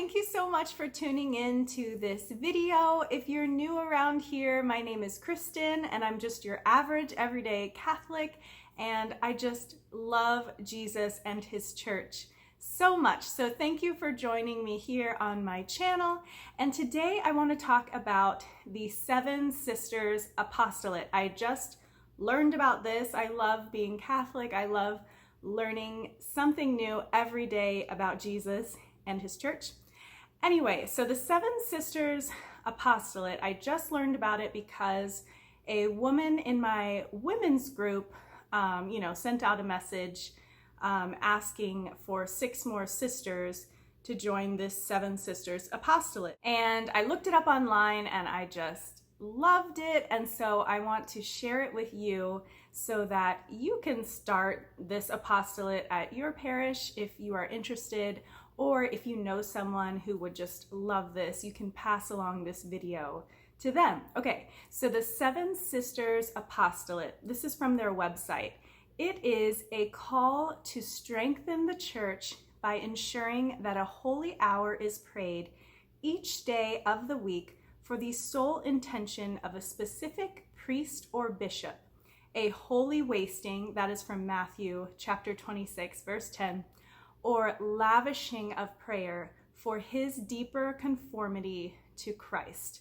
thank you so much for tuning in to this video. If you're new around here, my name is Kristen and I'm just your average everyday Catholic, and I just love Jesus and his church so much. So thank you for joining me here on my channel. And today I want to talk about the Seven Sisters Apostolate. I just learned about this. I love being Catholic. I love learning something new every day about Jesus and his church. Anyway, so the Seven Sisters Apostolate, I just learned about it because a woman in my women's group, sent out a message asking for 6 more sisters to join this Seven Sisters Apostolate. And I looked it up online and I just loved it. And so I want to share it with you so that you can start this apostolate at your parish if you are interested, or if you know someone who would just love this, you can pass along this video to them. Okay, so the Seven Sisters Apostolate, this is from their website. It is a call to strengthen the church by ensuring that a holy hour is prayed each day of the week for the sole intention of a specific priest or bishop, a holy wasting, that is from Matthew chapter 26, verse 10, or lavishing of prayer for his deeper conformity to Christ.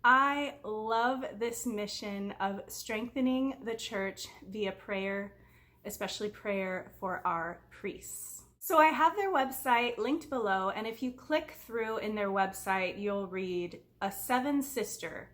I love this mission of strengthening the church via prayer, especially prayer for our priests. So I have their website linked below, and if you click through in their website, you'll read a 7 sister,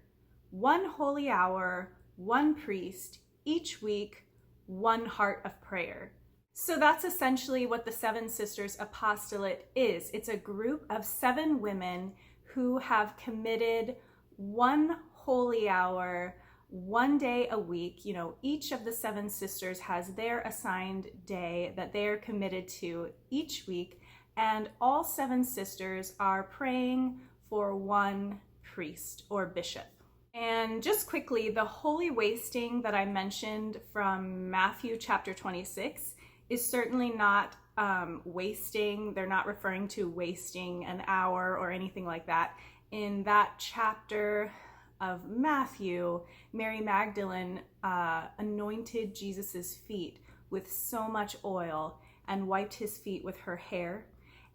1 holy hour, 1 priest, each week, 1 heart of prayer. So that's essentially what the Seven Sisters Apostolate is. It's a group of 7 women who have committed 1 holy hour, 1 day a week. Each of the 7 sisters has their assigned day that they are committed to each week, and all 7 sisters are praying for 1 priest or bishop. And just quickly, the holy wasting that I mentioned from Matthew chapter 26 is certainly not wasting. They're not referring to wasting an hour or anything like that. In that chapter of Matthew, Mary Magdalene anointed Jesus's feet with so much oil and wiped his feet with her hair.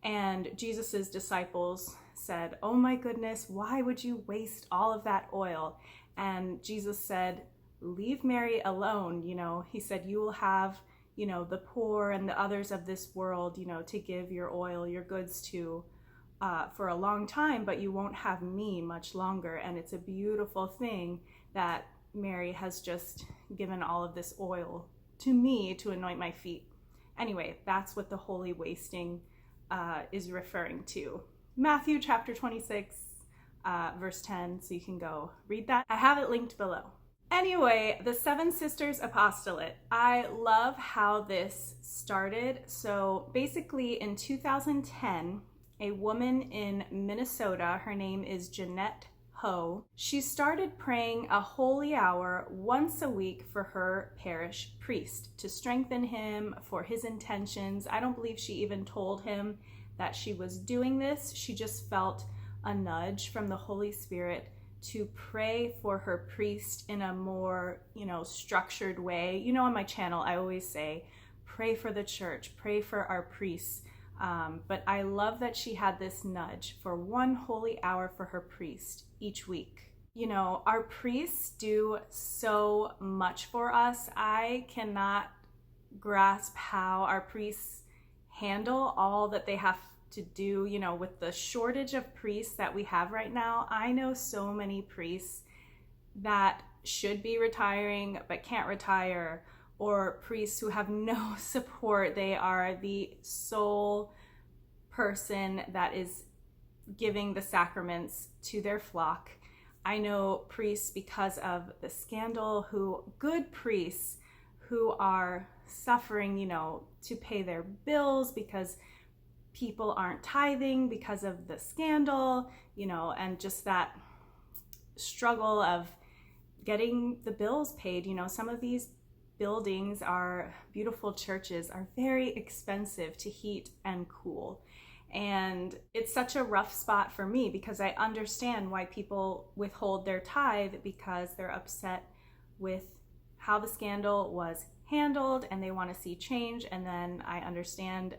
And Jesus's disciples said, "Oh my goodness, why would you waste all of that oil?" And Jesus said, "Leave Mary alone." He said, "You will have the poor and the others of this world, to give your oil, your goods to for a long time, but you won't have me much longer." And it's a beautiful thing that Mary has just given all of this oil to me to anoint my feet. Anyway, that's what the holy wasting is referring to. Matthew chapter 26, verse 10, so you can go read that. I have it linked below. Anyway, the Seven Sisters Apostolate. I love how this started. So basically in 2010, a woman in Minnesota, her name is Jeanette Ho, she started praying a holy hour once a week for her parish priest to strengthen him for his intentions. I don't believe she even told him that she was doing this. She just felt a nudge from the Holy Spirit to pray for her priest in a more, structured way. On my channel, I always say, pray for the church, pray for our priests. But I love that she had this nudge for 1 holy hour for her priest each week. Our priests do so much for us. I cannot grasp how our priests handle all that they have to do, with the shortage of priests that we have right now. I know so many priests that should be retiring but can't retire, or priests who have no support. They are the sole person that is giving the sacraments to their flock. I know priests, because of the scandal, good priests who are suffering, to pay their bills because people aren't tithing because of the scandal, and just that struggle of getting the bills paid. Some of these buildings, are beautiful churches, are very expensive to heat and cool. And it's such a rough spot for me because I understand why people withhold their tithe, because they're upset with how the scandal was handled and they want to see change. And then I understand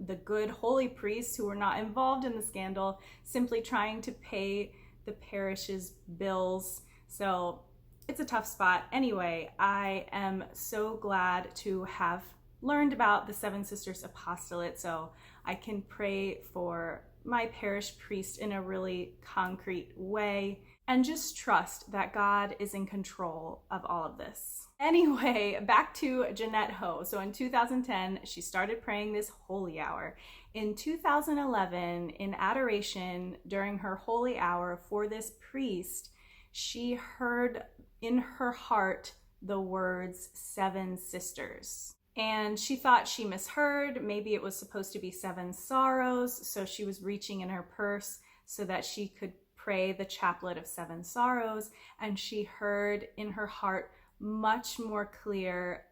the good holy priests who were not involved in the scandal simply trying to pay the parish's bills. So it's a tough spot. Anyway, I am so glad to have learned about the Seven Sisters Apostolate so I can pray for my parish priest in a really concrete way and just trust that God is in control of all of this. Anyway, back to Jeanette Ho. So in 2010, she started praying this holy hour. In 2011, in adoration during her holy hour for this priest, she heard in her heart the words Seven Sisters. And she thought she misheard. Maybe it was supposed to be seven sorrows. So she was reaching in her purse so that she could pray the chaplet of seven sorrows. And she heard in her heart much more clear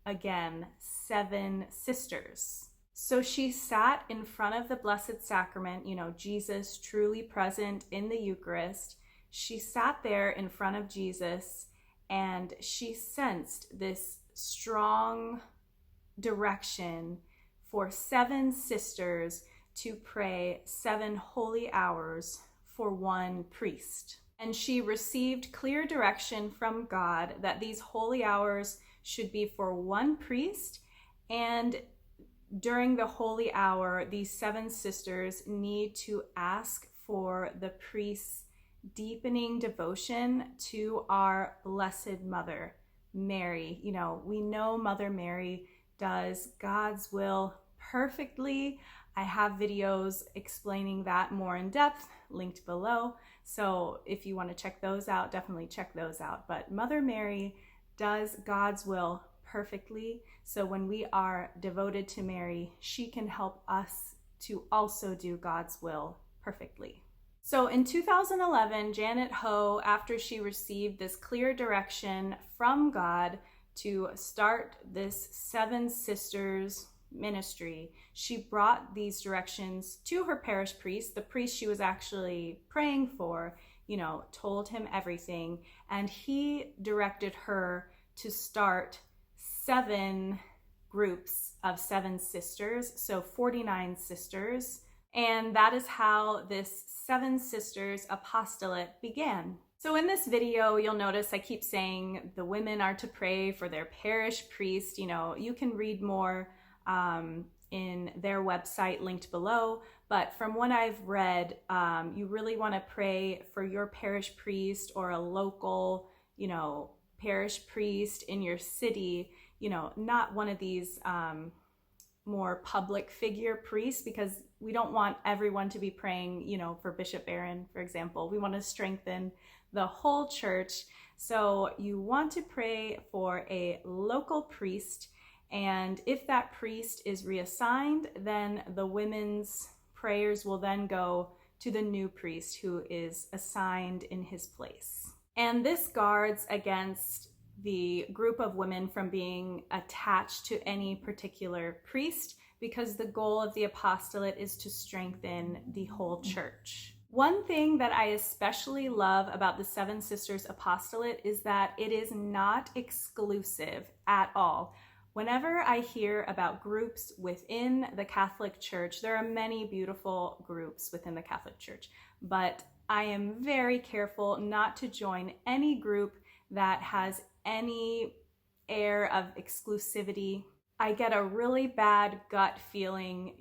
again, Seven Sisters. So she sat in front of the Blessed Sacrament, Jesus truly present in the Eucharist. She sat there in front of Jesus and she sensed this strong direction for seven sisters to pray 7 holy hours for one priest. And she received clear direction from God that these holy hours should be for one priest, and during the holy hour, these 7 sisters need to ask for the priest's deepening devotion to our Blessed Mother, Mary. We know Mother Mary does God's will perfectly. I have videos explaining that more in depth, linked below. So if you want to check those out, definitely check those out. But Mother Mary does God's will perfectly. So when we are devoted to Mary, she can help us to also do God's will perfectly. So in 2011, Janet Ho, after she received this clear direction from God to start this Seven Sisters ministry, she brought these directions to her parish priest, the priest she was actually praying for, told him everything, and he directed her to start 7 groups of 7 sisters, so 49 sisters. And that is how this Seven Sisters Apostolate began. So in this video, you'll notice I keep saying the women are to pray for their parish priest. You can read more in their website linked below. But from what I've read, you really want to pray for your parish priest or a local, parish priest in your city, not one of these more public figure priests, because we don't want everyone to be praying, for Bishop Barron, for example. We want to strengthen the whole church. So you want to pray for a local priest. And if that priest is reassigned, then the women's prayers will then go to the new priest who is assigned in his place. And this guards against the group of women from being attached to any particular priest, because the goal of the apostolate is to strengthen the whole church. One thing that I especially love about the Seven Sisters Apostolate is that it is not exclusive at all. Whenever I hear about groups within the Catholic Church, there are many beautiful groups within the Catholic Church, but I am very careful not to join any group that has any air of exclusivity. I get a really bad gut feeling,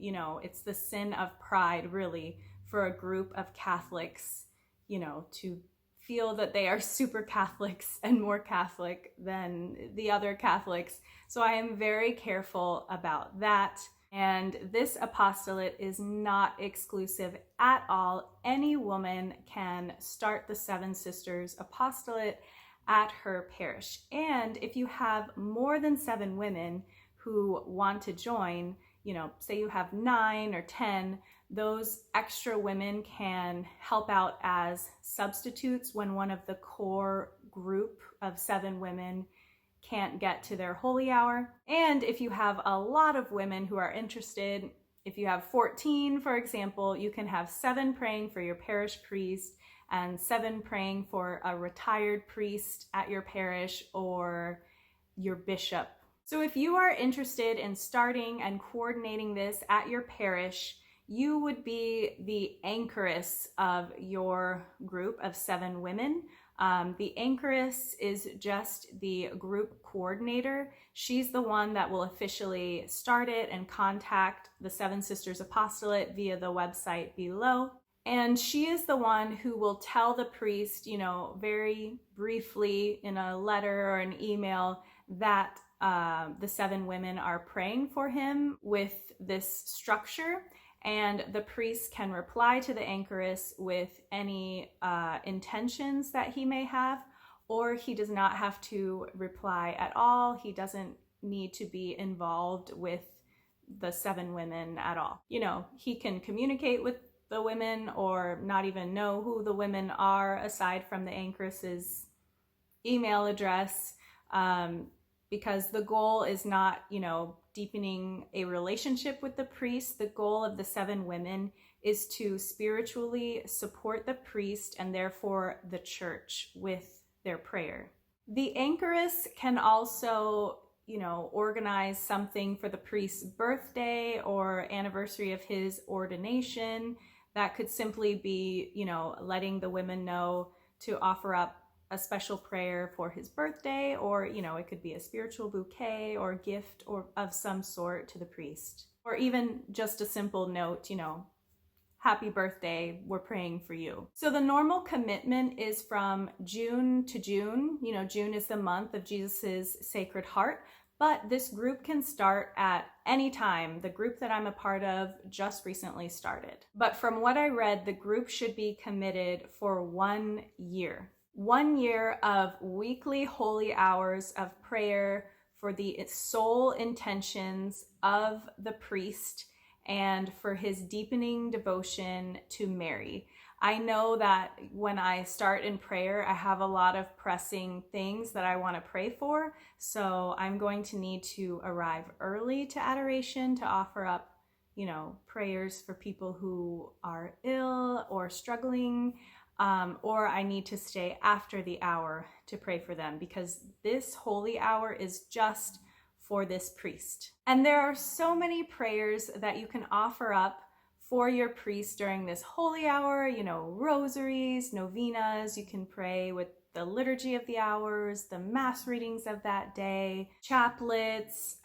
it's the sin of pride, really, for a group of Catholics, to feel that they are super Catholics and more Catholic than the other Catholics. So I am very careful about that. And this apostolate is not exclusive at all. Any woman can start the Seven Sisters Apostolate at her parish. And if you have more than 7 women who want to join, say you have 9 or 10, those extra women can help out as substitutes when one of the core group of 7 women can't get to their holy hour. And if you have a lot of women who are interested If you have 14, for example, you can have 7 praying for your parish priest and 7 praying for a retired priest at your parish or your bishop. So if you are interested in starting and coordinating this at your parish, you would be the anchoress of your group of 7 women. The anchoress is just the group coordinator. She's the one that will officially start it and contact the Seven Sisters Apostolate via the website below. And she is the one who will tell the priest, very briefly in a letter or an email that the 7 women are praying for him with this structure. And the priest can reply to the anchoress with any intentions that he may have, or he does not have to reply at all. He doesn't need to be involved with the 7 women at all. He can communicate with the women or not even know who the women are aside from the anchoress's email address, because the goal is not, deepening a relationship with the priest. The goal of the 7 women is to spiritually support the priest and therefore the church with their prayer. The anchoress can also, organize something for the priest's birthday or anniversary of his ordination. That could simply be, letting the women know to offer up a special prayer for his birthday, or it could be a spiritual bouquet or gift or of some sort to the priest, or even just a simple note, happy birthday, we're praying for you. So the normal commitment is from June to June. June is the month of Jesus's Sacred Heart, but this group can start at any time. The group that I'm a part of just recently started. But from what I read, the group should be committed for 1 year. 1 year of weekly holy hours of prayer for the sole intentions of the priest and for his deepening devotion to Mary. I know that when I start in prayer, I have a lot of pressing things that I want to pray for. So I'm going to need to arrive early to adoration to offer up, prayers for people who are ill or struggling. Or I need to stay after the hour to pray for them, because this holy hour is just for this priest. And there are so many prayers that you can offer up for your priest during this holy hour, rosaries, novenas. You can pray with the liturgy of the hours, the mass readings of that day, chaplets.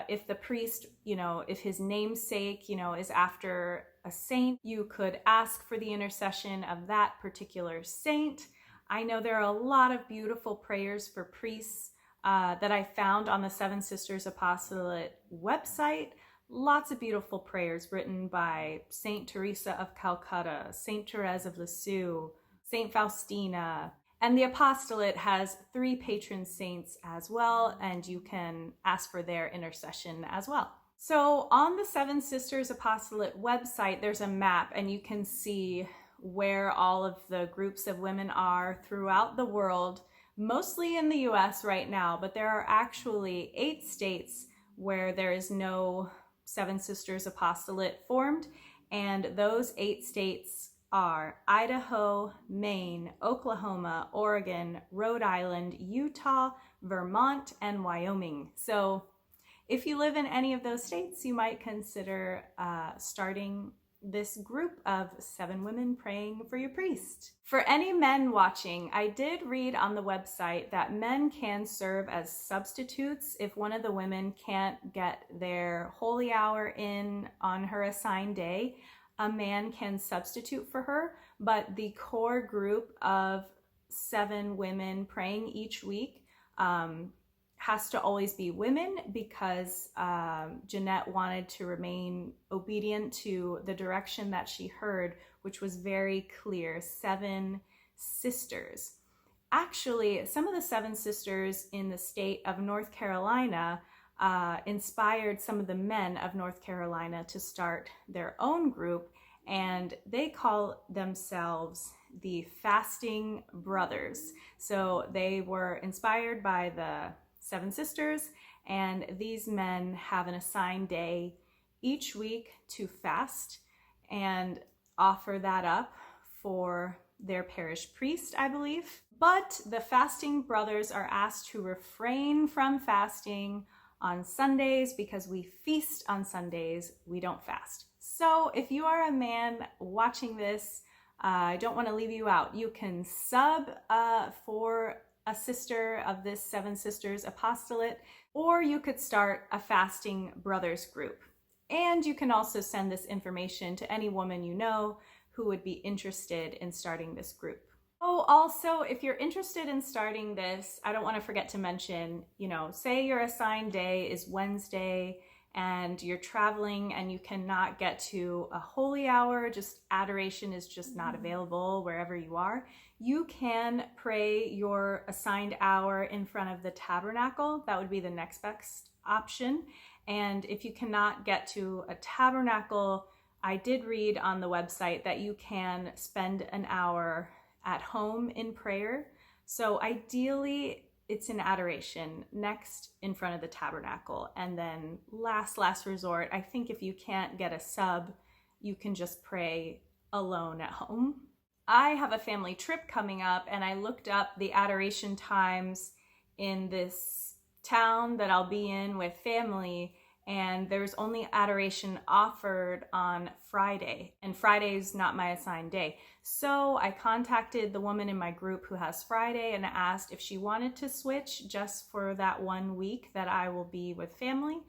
If the priest, if his namesake, is after a saint, you could ask for the intercession of that particular saint. I know there are a lot of beautiful prayers for priests that I found on the Seven Sisters Apostolate website. Lots of beautiful prayers written by Saint Teresa of Calcutta, Saint Therese of Lisieux, Saint Faustina. And the apostolate has 3 patron saints as well, and you can ask for their intercession as well. So on the Seven Sisters Apostolate website, there's a map, and you can see where all of the groups of women are throughout the world, mostly in the US right now, but there are actually 8 states where there is no Seven Sisters Apostolate formed, and those 8 states are Idaho, Maine, Oklahoma, Oregon, Rhode Island, Utah, Vermont, and Wyoming. So if you live in any of those states, you might consider starting this group of 7 women praying for your priest. For any men watching, I did read on the website that men can serve as substitutes if one of the women can't get their holy hour in on her assigned day. A man can substitute for her, but the core group of 7 women praying each week has to always be women, because Jeanette wanted to remain obedient to the direction that she heard, which was very clear: 7 sisters. Actually, some of the 7 sisters in the state of North Carolina inspired some of the men of North Carolina to start their own group, and they call themselves the Fasting Brothers. So they were inspired by the 7 sisters, and these men have an assigned day each week to fast and offer that up for their parish priest, I believe. But the fasting brothers are asked to refrain from fasting on Sundays because we feast on Sundays, we don't fast. So if you are a man watching this, I don't want to leave you out. You can sub for a sister of this Seven Sisters Apostolate, or you could start a fasting brothers group. And you can also send this information to any woman you know who would be interested in starting this group. Oh, also, if you're interested in starting this, I don't want to forget to mention, say your assigned day is Wednesday and you're traveling and you cannot get to a holy hour, just adoration is just not available wherever you are. You can pray your assigned hour in front of the tabernacle. That would be the next best option. And if you cannot get to a tabernacle, I did read on the website that you can spend an hour at home in prayer. So ideally, it's in adoration next in front of the tabernacle. And then last resort, I think if you can't get a sub, you can just pray alone at home. I have a family trip coming up and I looked up the adoration times in this town that I'll be in with family, and there's only adoration offered on Friday, and Friday's not my assigned day. So I contacted the woman in my group who has Friday and asked if she wanted to switch just for that 1 week that I will be with family.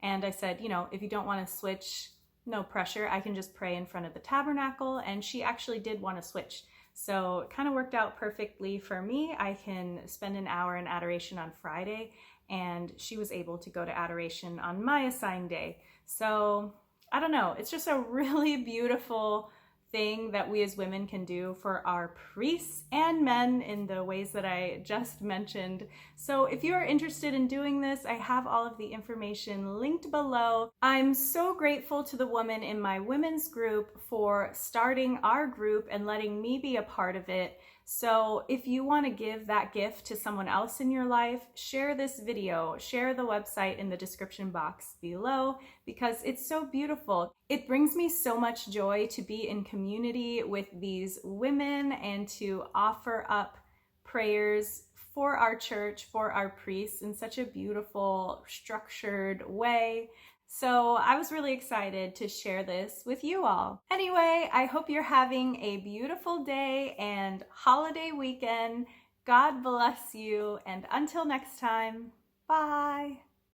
And I said, if you don't want to switch, no pressure, I can just pray in front of the tabernacle. And she actually did want to switch. So it kind of worked out perfectly for me. I can spend an hour in adoration on Friday, and she was able to go to adoration on my assigned day. So I don't know, it's just a really beautiful thing that we as women can do for our priests and men in the ways that I just mentioned. So if you are interested in doing this, I have all of the information linked below. I'm so grateful to the woman in my women's group for starting our group and letting me be a part of it. So if you want to give that gift to someone else in your life, share this video, share the website in the description box below, because it's so beautiful. It brings me so much joy to be in community with these women and to offer up prayers for our church, for our priests in such a beautiful, structured way. So I was really excited to share this with you all. Anyway, I hope you're having a beautiful day and holiday weekend. God bless you, and until next time, bye.